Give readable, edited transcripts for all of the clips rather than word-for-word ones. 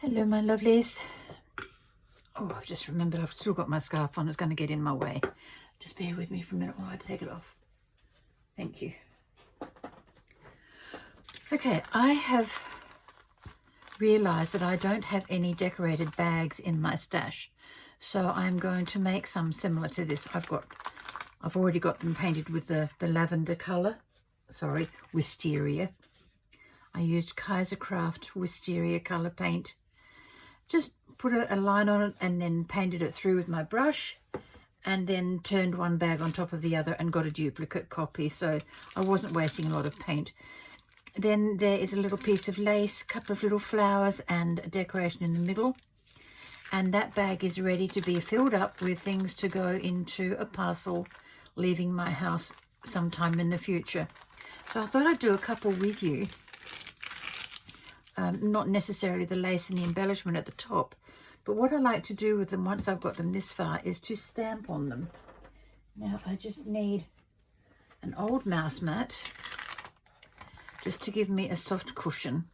Hello, my lovelies. Oh, I've just remembered I've still got my scarf on. It's going to get in my way. Just bear with me for a minute while I take it off. Thank you. Okay, I have realized that I don't have any decorated bags in my stash. So I'm going to make some similar to this. I've already got them painted with the lavender color. Sorry, wisteria. I used Kaisercraft wisteria color paint. Just put a line on it and then painted it through with my brush, and then turned one bag on top of the other and got a duplicate copy, so I wasn't wasting a lot of paint. Then there is a little piece of lace, a couple of little flowers and a decoration in the middle, and that bag is ready to be filled up with things to go into a parcel leaving my house sometime in the future. So I thought I'd do a couple with you. Not necessarily the lace and the embellishment at the top, but what I like to do with them once I've got them this far is to stamp on them. Now I just need an old mouse mat just to give me a soft cushion.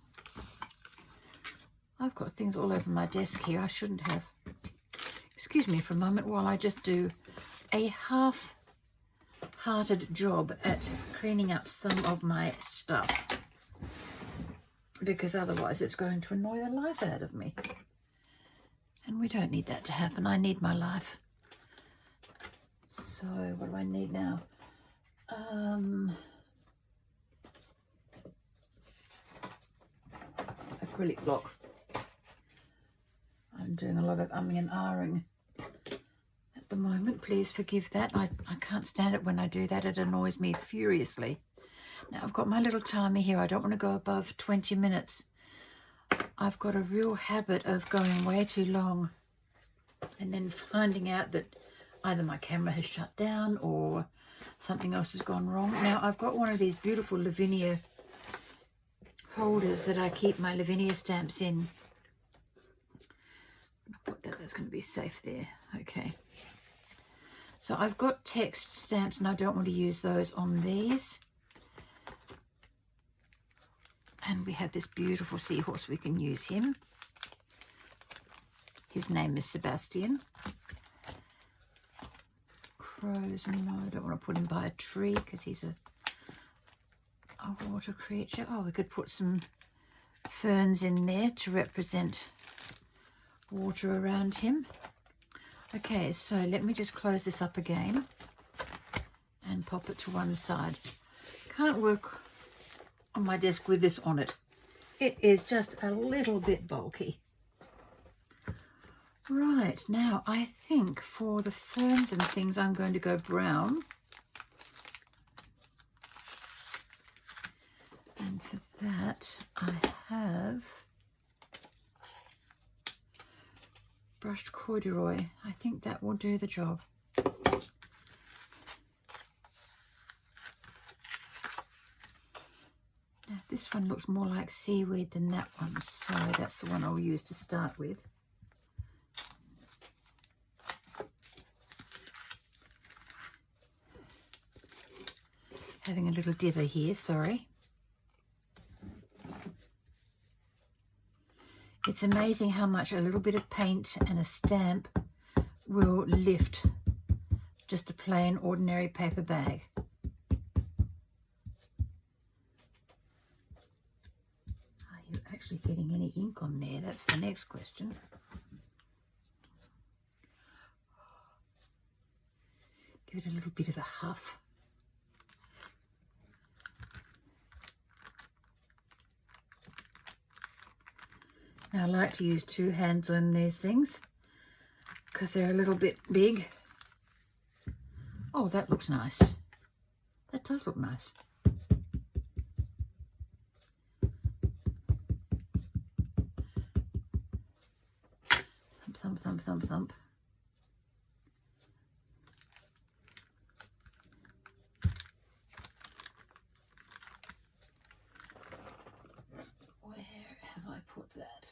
I've got things all over my desk here I shouldn't have. Excuse me for a moment while I just do a half-hearted job at cleaning up some of my stuff, because otherwise it's going to annoy the life out of me. And we don't need that to happen. I need my life. So what do I need now? Acrylic block. I'm doing a lot of umming and ahhing at the moment. Please forgive that. I can't stand it when I do that. It annoys me furiously. Now I've got my little timer here. I don't want to go above 20 minutes. I've got a real habit of going way too long and then finding out that either my camera has shut down or something else has gone wrong. Now I've got one of these beautiful Lavinia holders that I keep my Lavinia stamps in. I'll put that, that's going to be safe there. Okay. So I've got text stamps and I don't want to use those on these. And we have this beautiful seahorse. We can use him. His name is Sebastian. Crows, no, I don't want to put him by a tree because he's a water creature. Oh, we could put some ferns in there to represent water around him. Okay, so let me just close this up again and pop it to one side. Can't work on my desk with this on it. It is just a little bit bulky. Right, now I think for the ferns and things I'm going to go brown. And for that I have brushed corduroy. I think that will do the job. This one looks more like seaweed than that one, so that's the one I'll use to start with. Having a little dither here, sorry. It's amazing how much a little bit of paint and a stamp will lift just a plain ordinary paper bag. Actually getting any ink on there? That's the next question. Give it a little bit of a huff. Now I like to use two hands on these things because they're a little bit big. Oh, that looks nice. That does look nice. Thump, thump. Where have I put that?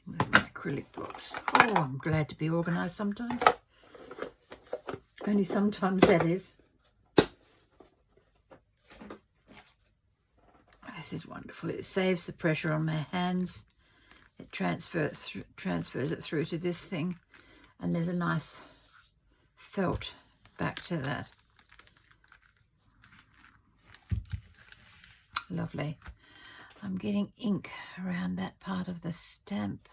With my acrylic blocks. Oh, I'm glad to be organised sometimes. Only sometimes, that is. this is wonderful. It saves the pressure on my hands. It transfers it through to this thing, and there's a nice felt back to that. Lovely. I'm getting ink around that part of the stamp.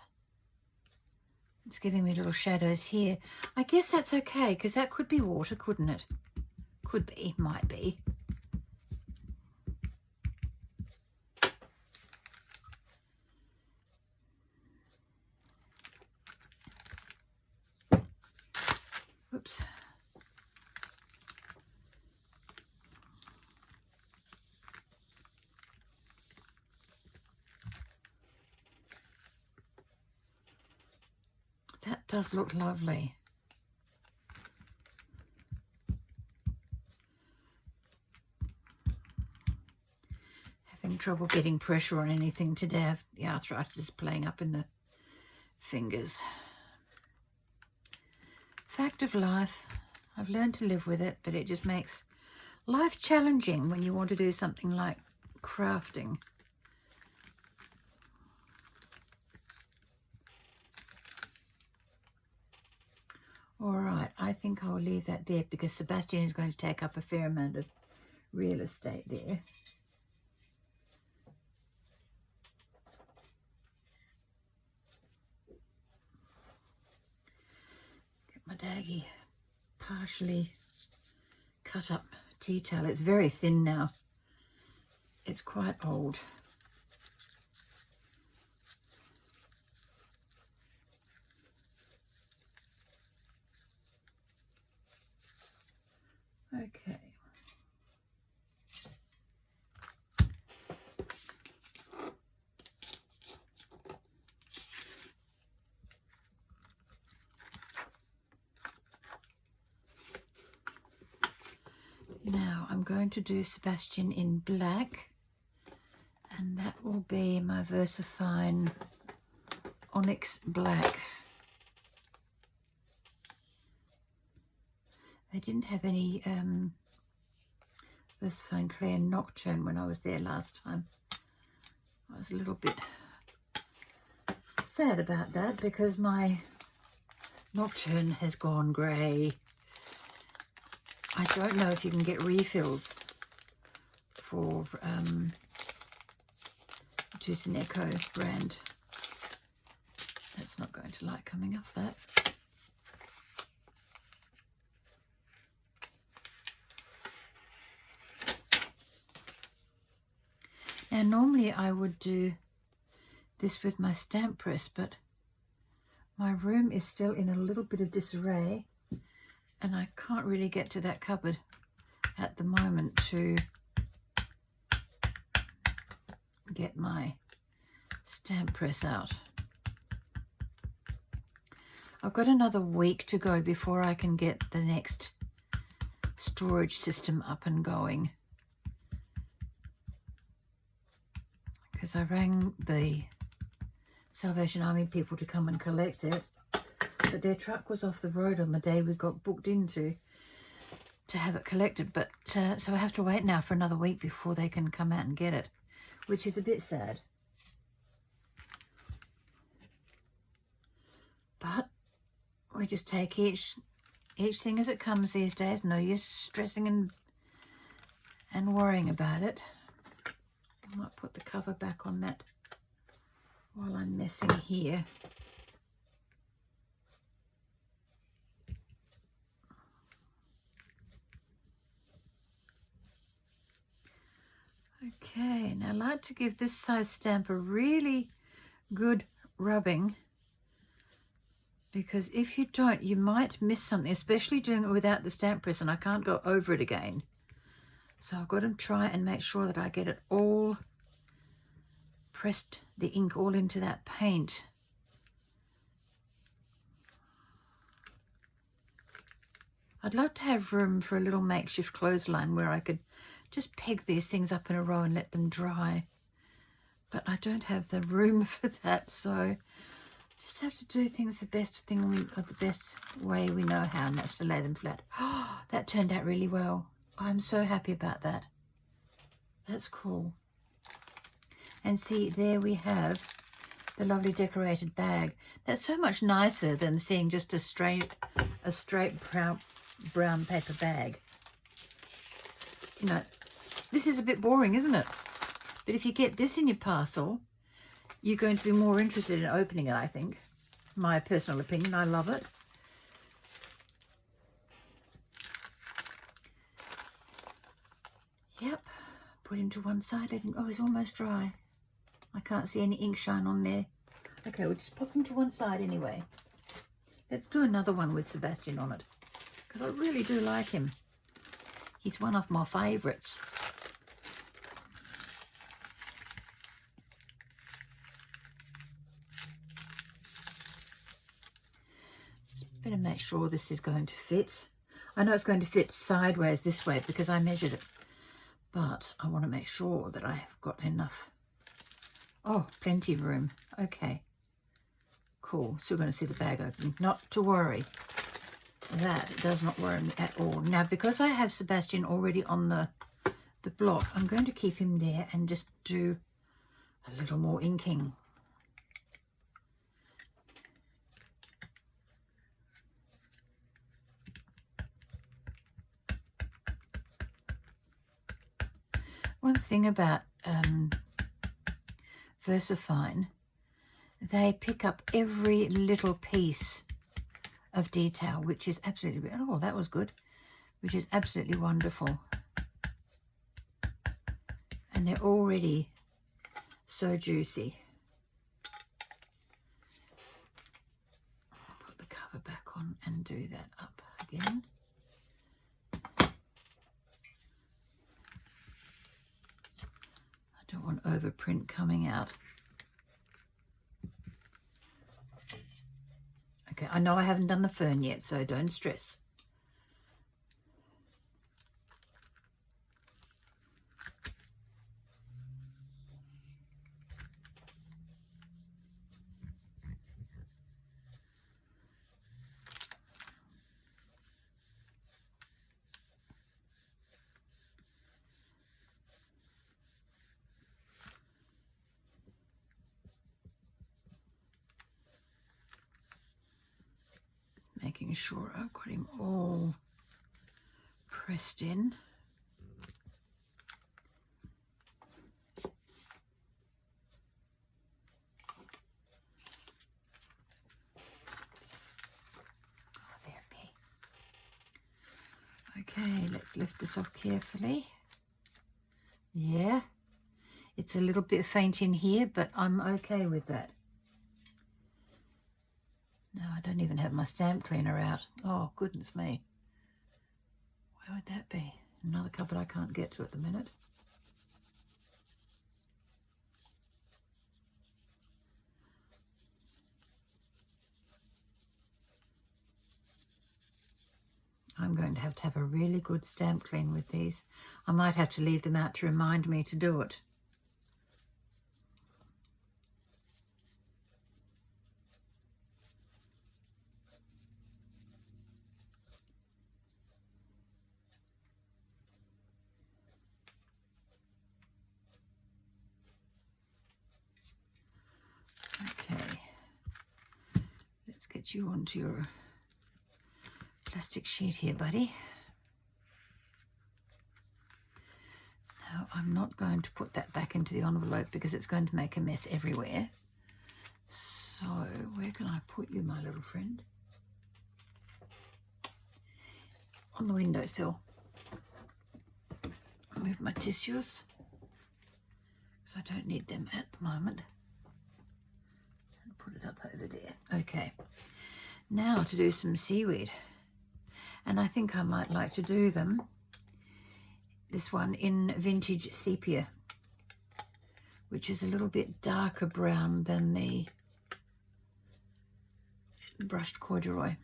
It's giving me little shadows here. I guess that's okay, because that could be water, couldn't it? Could be, might be. Oops. That does look lovely. Having trouble getting pressure on anything today. The arthritis is playing up in the fingers. Fact of life. I've learned to live with it, but it just makes life challenging when you want to do something like crafting. All right, I think I'll leave that there because Sebastian is going to take up a fair amount of real estate there. Get my daggy partially cut up tea towel. It's very thin now. It's quite old. Okay. Now I'm going to do Sebastian in black, and that will be my VersaFine Onyx Black. They didn't have any VersaFine Clear Nocturne when I was there last time. I was a little bit sad about that because my Nocturne has gone grey. I don't know if you can get refills for Tooth & Echo brand. That's not going to like coming off that. Now normally I would do this with my stamp press, but my room is still in a little bit of disarray and I can't really get to that cupboard at the moment to get my stamp press out. I've got another week to go before I can get the next storage system up and going, because I rang the Salvation Army people to come and collect it, but their truck was off the road on the day we got booked into to have it collected. But so I have to wait now for another week before they can come out and get it, which is a bit sad. But we just take each thing as it comes these days. No use stressing and worrying about it. I might put the cover back on that while I'm messing here. Okay, now I like to give this size stamp a really good rubbing, because if you don't, you might miss something, especially doing it without the stamp press, and I can't go over it again. So I've got to try and make sure that I get it all pressed, the ink all into that paint. I'd love to have room for a little makeshift clothesline where I could just peg these things up in a row and let them dry. But I don't have the room for that, so just have to do things the best way we know how, and that's to lay them flat. Oh, that turned out really well. I'm so happy about that. That's cool. And see, there we have the lovely decorated bag. That's so much nicer than seeing just a straight brown paper bag. You know, this is a bit boring, isn't it? But if you get this in your parcel, you're going to be more interested in opening it, I think. My personal opinion, I love it. Yep, put him to one side. Let him, oh, he's almost dry. I can't see any ink shine on there. Okay, we'll just pop him to one side anyway. Let's do another one with Sebastian on it, because I really do like him. He's one of my favourites. Just better make sure this is going to fit. I know it's going to fit sideways this way because I measured it, but I want to make sure that I've got enough. Oh, plenty of room. Okay, cool. Still going to see the bag opening. Not to worry. That does not worry me at all. Now, because I have Sebastian already on the block, I'm going to keep him there and just do a little more inking. One thing about VersaFine, they pick up every little piece of detail, which is absolutely, oh, that was good, which is absolutely wonderful. And they're already so juicy. Put the cover back on and do that up again. I don't want overprint coming out. Okay, I know I haven't done the fern yet, so don't stress. Making sure I've got him all pressed in. Oh, there be. Okay, let's lift this off carefully. Yeah, it's a little bit faint in here, but I'm okay with that. No, I don't even have my stamp cleaner out. Oh, goodness me. Where would that be? Another cupboard I can't get to at the minute. I'm going to have a really good stamp clean with these. I might have to leave them out to remind me to do it. Okay, let's get you onto your plastic sheet here, buddy. Now, I'm not going to put that back into the envelope because it's going to make a mess everywhere. So, where can I put you, my little friend? On the windowsill. Move my tissues because I don't need them at the moment. And put it up over there. Okay, now to do some seaweed. And I think I might like to do them, this one in vintage sepia, which is a little bit darker brown than the brushed corduroy.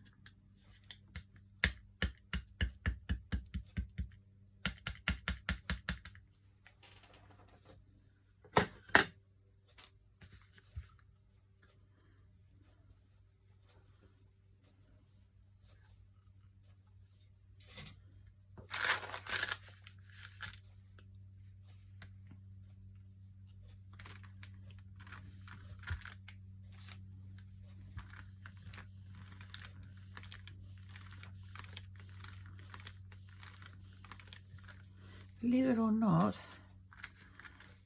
believe it or not,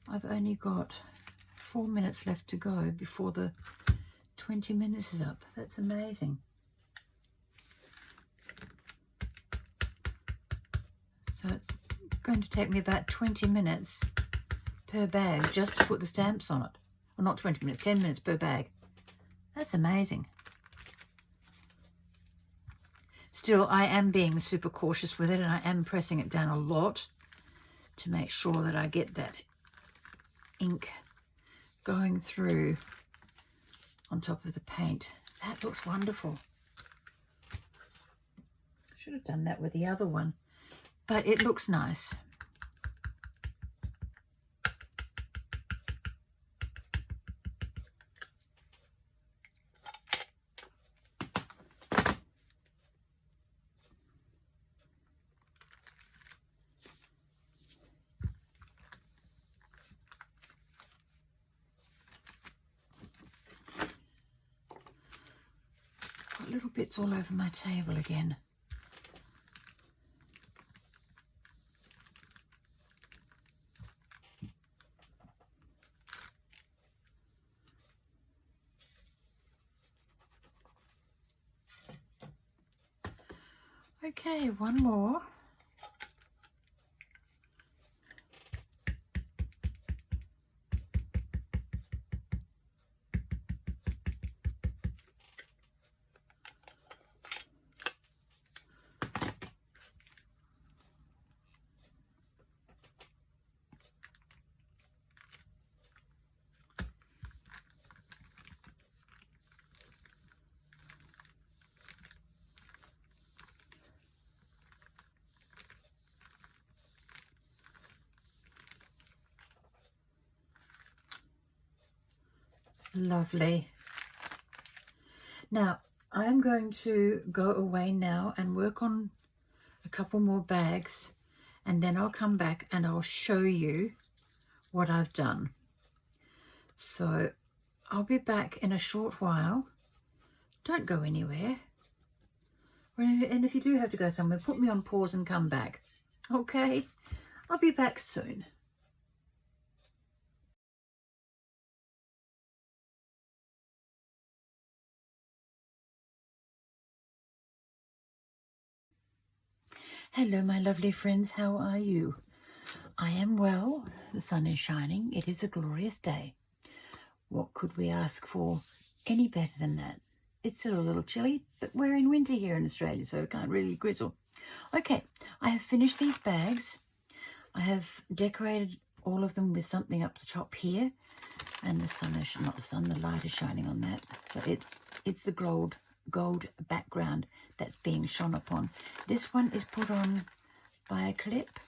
I've only got 4 minutes left to go before the 20 minutes is up. That's amazing. So it's going to take me about 20 minutes per bag just to put the stamps on it. Well, not 20 minutes, 10 minutes per bag. That's amazing. Still, I am being super cautious with it, and I am pressing it down a lot to make sure that I get that ink going through on top of the paint. That looks wonderful. I should have done that with the other one, but it looks nice. Got little bits all over my table again. Okay, one more. Lovely. Now, I'm going to go away now and work on a couple more bags, and then I'll come back and I'll show you what I've done. So I'll be back in a short while. Don't go anywhere. And if you do have to go somewhere, put me on pause and come back. Okay? I'll be back soon. Hello, my lovely friends. How are you? I am well. The sun is shining. It is a glorious day. What could we ask for any better than that? It's still a little chilly, but we're in winter here in Australia, so it can't really grizzle. Okay, I have finished these bags. I have decorated all of them with something up the top here, and the sun is not the sun. The light is shining on that, so it's the gold background that's being shone upon. This one is put on by a clip,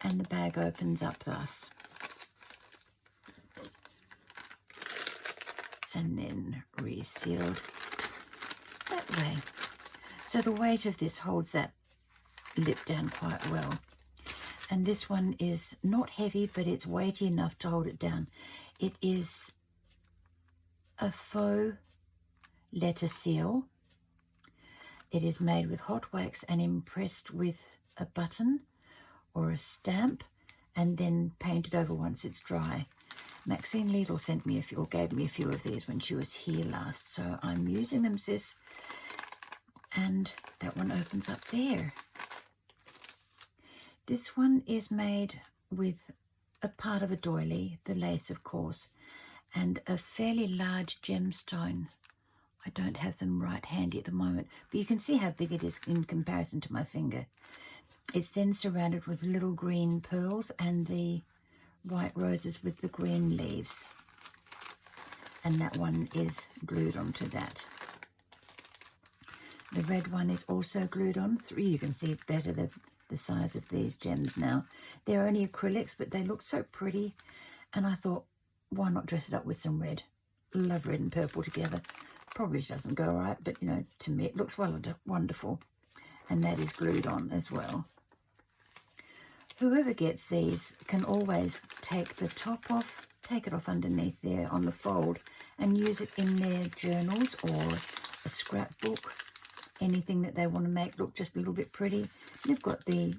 and the bag opens up thus, and then resealed that way. So the weight of this holds that lip down quite well. And this one is not heavy, but it's weighty enough to hold it down. It is a faux letter seal. It is made with hot wax and impressed with a button or a stamp, and then painted over once it's dry. Maxine Lidl sent me gave me a few of these when she was here last, so I'm using them, sis. And that one opens up there. This one is made with a part of a doily, the lace of course, and a fairly large gemstone. I don't have them right handy at the moment, but you can see how big it is in comparison to my finger. It's then surrounded with little green pearls and the white roses with the green leaves. And that one is glued onto that. The red one is also glued on. You can see better the size of these gems now. They're only acrylics, but they look so pretty. And I thought, why not dress it up with some red? Love red and purple together. Probably doesn't go right, but you know, to me it looks wonderful. And that is glued on as well. Whoever gets these can always take the top off, take it off underneath there on the fold, and use it in their journals or a scrapbook, anything that they want to make look just a little bit pretty. You've got the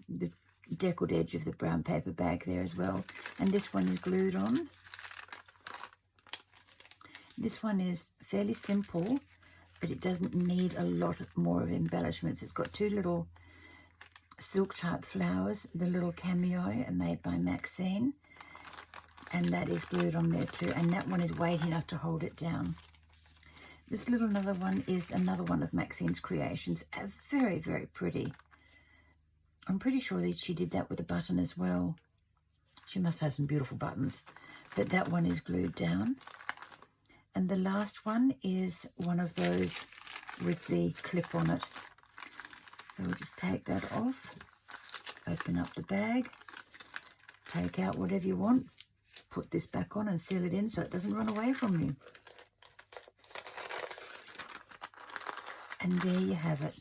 deckled edge of the brown paper bag there as well. And this one is glued on. This one is fairly simple, but it doesn't need a lot more of embellishments. It's got 2 little silk type flowers. The little cameo are made by Maxine, and that is glued on there too. And that one is weight enough to hold it down. This little another one is another one of Maxine's creations. Very, very pretty. I'm pretty sure that she did that with a button as well. She must have some beautiful buttons. But that one is glued down. And the last one is one of those with the clip on it. So we'll just take that off, open up the bag, take out whatever you want, put this back on and seal it in so it doesn't run away from you. And there you have it.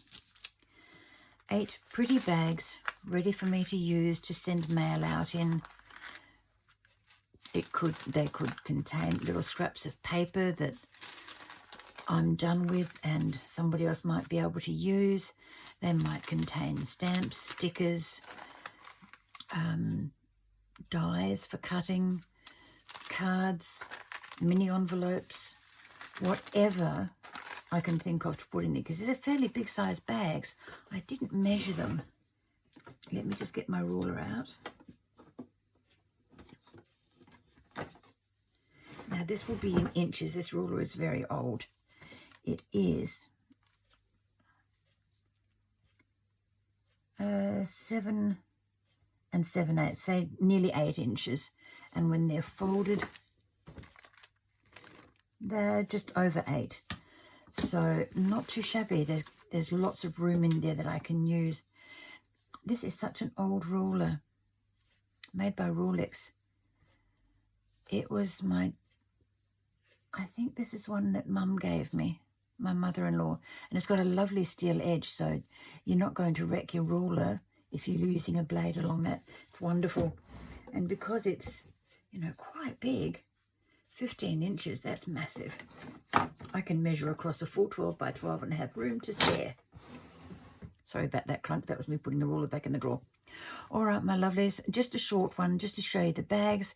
8 pretty bags ready for me to use to send mail out in. They could contain little scraps of paper that I'm done with and somebody else might be able to use. They might contain stamps, stickers, dies for cutting, cards, mini envelopes, whatever I can think of to put in it, because they're fairly big size bags. I didn't measure them. Let me just get my ruler out. Now this will be in inches. This ruler is very old. It is 7 7/8, say nearly 8 inches. And when they're folded, they're just over 8. So not too shabby. There's lots of room in there that I can use. This is such an old ruler, made by Rolex. It was I think this is one that Mum gave me, my mother-in-law, and it's got a lovely steel edge, so you're not going to wreck your ruler if you're using a blade along that. It's wonderful. And because it's, quite big, 15 inches, that's massive. I can measure across a full 12 by 12 and have room to spare. Sorry about that clunk. That was me putting the ruler back in the drawer. All right, my lovelies, just a short one just to show you the bags,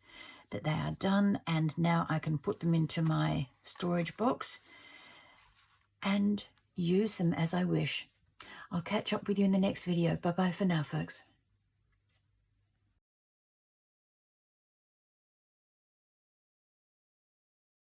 that they are done, and now I can put them into my storage box and use them as I wish. I'll catch up with you in the next video. Bye-bye for now, folks.